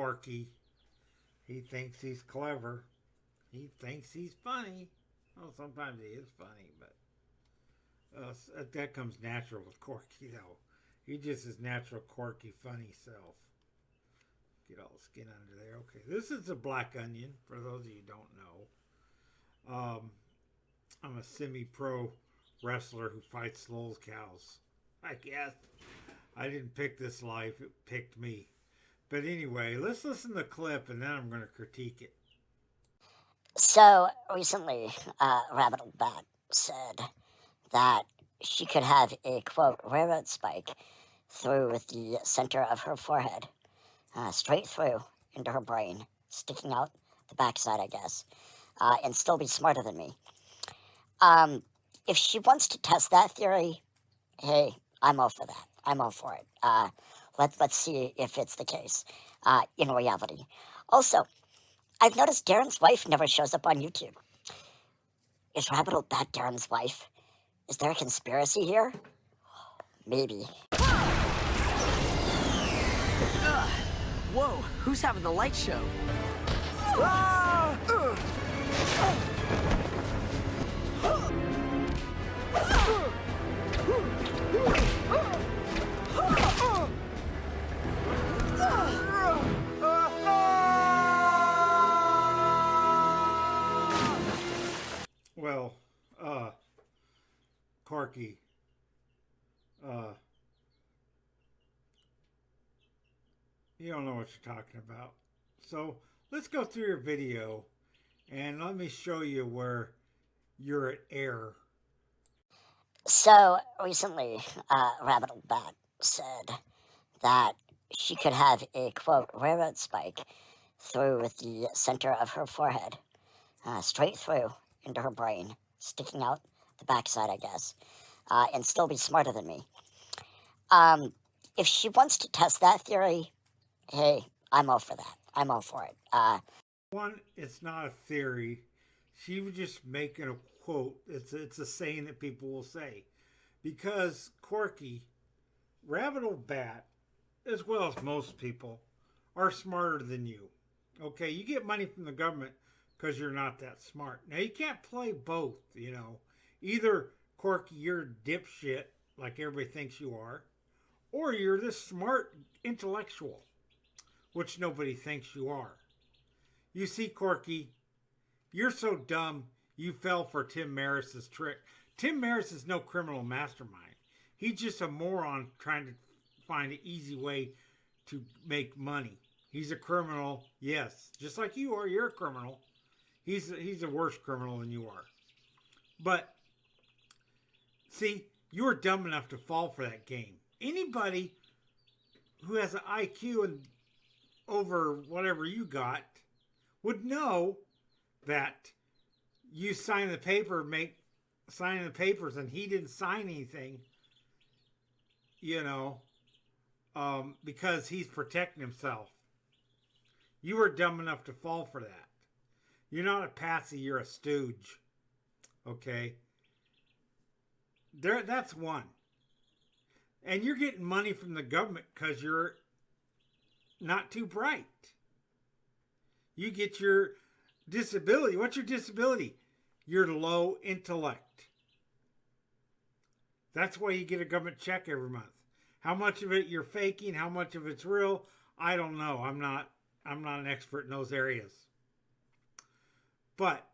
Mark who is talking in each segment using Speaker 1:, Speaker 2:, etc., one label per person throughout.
Speaker 1: Corky. He thinks he's clever. He thinks he's funny. Well, sometimes he is funny, but that comes natural with Corky, though. He just his natural Corky, funny self. Get all the skin under there. Okay, this is a black onion, for those of you who don't know. I'm a semi-pro wrestler who fights Lowell's cows. I guess. I didn't pick this life, it picked me. But anyway, let's listen to the clip and then I'm going to critique it.
Speaker 2: So recently, Rabbit Old Bat said that she could have a, quote, railroad spike through the center of her forehead, straight through into her brain, sticking out the backside, I guess, and still be smarter than me. If she wants to test that theory, hey, I'm all for that. I'm all for it. Let's see if it's the case in reality. Also, I've noticed Darren's wife never shows up on YouTube. Is Rabbit Old Bat Darren's wife? Is there a conspiracy here? Maybe.
Speaker 3: Whoa, who's having the light show?
Speaker 1: Well, Corky, you don't know what you're talking about. So let's go through your video and let me show you where you're at error.
Speaker 2: So recently, Rabbit Old Bat said that she could have a, quote, railroad spike through the center of her forehead, straight through into her brain, sticking out the backside, I guess, and still be smarter than me. If she wants to test that theory, hey, I'm all for that. I'm all for it.
Speaker 1: One, it's not a theory. She was just making a quote. It's a saying that people will say. Because Corky, Rabbit Old Bat, as well as most people, are smarter than you. Okay, you get money from the government because you're not that smart. Now, you can't play both, you know. Either, Corky, you're a dipshit, like everybody thinks you are, or you're this smart intellectual, which nobody thinks you are. You see, Corky, you're so dumb you fell for Tim Maris's trick. Tim Maris is no criminal mastermind. He's just a moron trying to find an easy way to make money. He's a criminal, yes, just like you are. You're a criminal. He's a worse criminal than you are. But see, you were dumb enough to fall for that game. Anybody who has an IQ and over whatever you got would know that you sign the paper, signing the papers, and he didn't sign anything, you know, because he's protecting himself. You were dumb enough to fall for that. You're not a patsy, you're a stooge. Okay? That's one. And you're getting money from the government because you're not too bright. You get your disability. What's your disability? Your low intellect. That's why you get a government check every month. How much of it you're faking, how much of it's real, I don't know. I'm not an expert in those areas. But,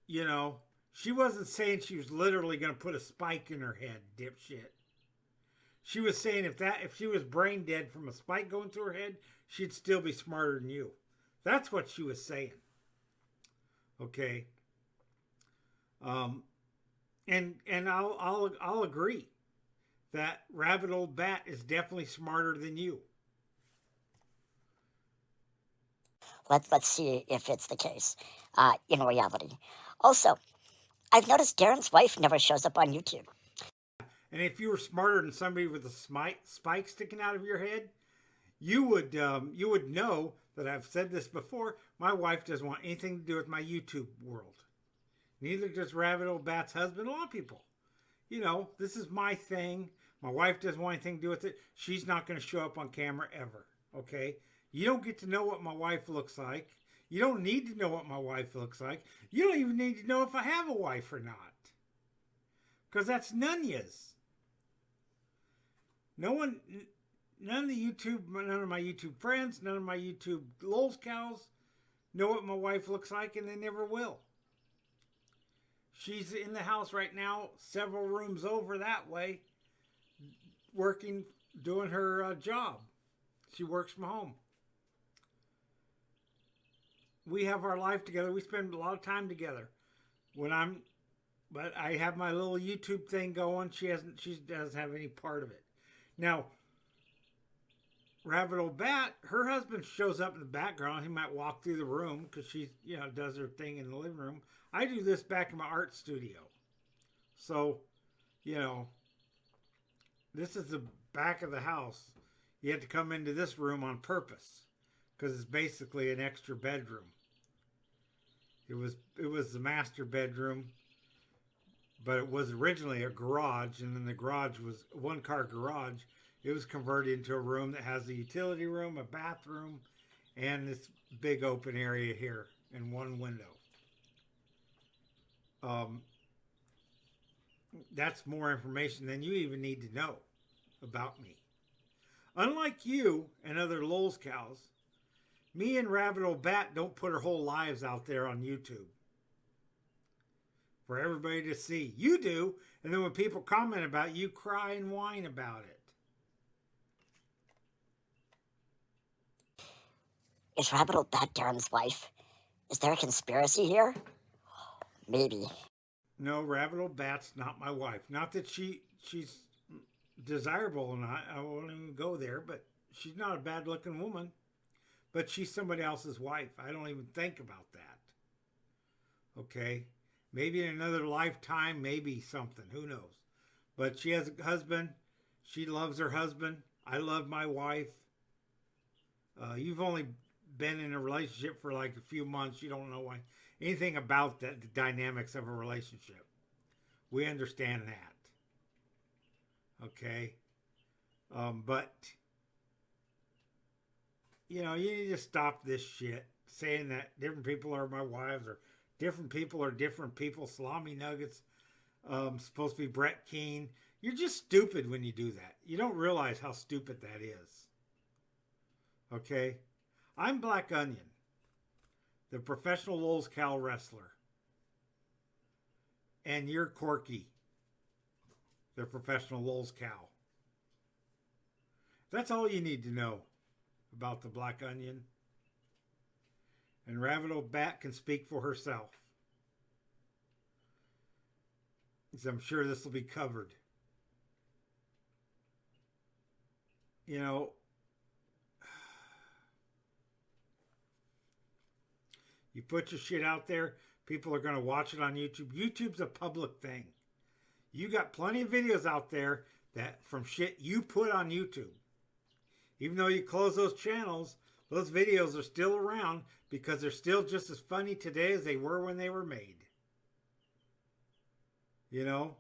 Speaker 1: you know, she wasn't saying she was literally going to put a spike in her head, dipshit. She was saying if she was brain dead from a spike going through her head, she'd still be smarter than you. That's what she was saying. Okay. And I'll agree that Rabbit Old Bat is definitely smarter than you.
Speaker 2: Let's see if it's the case in reality. Also, I've noticed Darren's wife never shows up on YouTube.
Speaker 1: And if you were smarter than somebody with a spike sticking out of your head, you would know that I've said this before. My wife doesn't want anything to do with my YouTube world. Neither does Rabbit Old Bat's husband. A lot of people. You know, this is my thing. My wife doesn't want anything to do with it. She's not going to show up on camera ever. Okay? You don't get to know what my wife looks like. You don't need to know what my wife looks like. You don't even need to know if I have a wife or not. Because that's none of yous. None of none of my YouTube friends, none of my YouTube Lols cows know what my wife looks like, and they never will. She's in the house right now, several rooms over that way, working, doing her job. She works from home. We have our life together. We spend a lot of time together. But I have my little YouTube thing going. She doesn't have any part of it. Now, Rabbit Old Bat, her husband shows up in the background. He might walk through the room because she, does her thing in the living room. I do this back in my art studio. So, this is the back of the house. You have to come into this room on purpose because it's basically an extra bedroom. It was the master bedroom, but it was originally a garage, and then the garage was a one-car garage. It was converted into a room that has a utility room, a bathroom, and this big open area here and one window. That's more information than you even need to know about me. Unlike you and other Lols cows, me and Rabbit Old Bat don't put our whole lives out there on YouTube for everybody to see. You do, and then when people comment about it, you cry and whine about it.
Speaker 2: Is Rabbit Old Bat Darren's wife? Is there a conspiracy here? Maybe.
Speaker 1: No, Rabbit Old Bat's not my wife. Not that she's desirable or not. I won't even go there, but she's not a bad looking woman. But she's somebody else's wife. I don't even think about that. Okay? Maybe in another lifetime, maybe something. Who knows? But she has a husband. She loves her husband. I love my wife. You've only been in a relationship for like a few months. You don't know anything about the dynamics of a relationship. We understand that. Okay? But you need to stop this shit saying that different people are my wives or different people are different people. Salami Nuggets, supposed to be Brett Keane. You're just stupid when you do that. You don't realize how stupid that is. Okay? I'm Black Onion, the professional Lols cow wrestler. And you're Corky, the professional Lols cow. That's all you need to know about the Black Onion. And Rabbit Old Bat can speak for herself. Because I'm sure this will be covered. You put your shit out there, people are going to watch it on YouTube. YouTube's a public thing. You got plenty of videos out there that from shit you put on YouTube. Even though you close those channels, those videos are still around because they're still just as funny today as they were when they were made. Let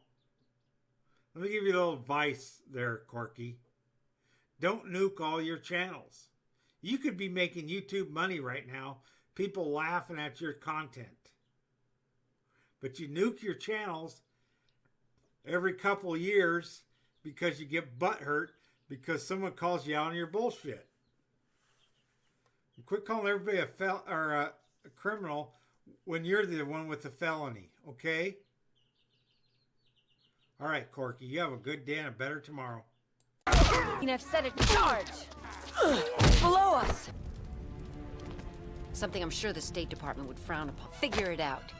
Speaker 1: me give you a little advice there, Corky. Don't nuke all your channels. You could be making YouTube money right now, people laughing at your content. But you nuke your channels every couple of years because you get butthurt because someone calls you out on your bullshit. And quit calling everybody a criminal when you're the one with the felony, okay? All right, Corky, you have a good day and a better tomorrow.
Speaker 3: I've set a charge below us. Something I'm sure the State Department would frown upon. Figure it out.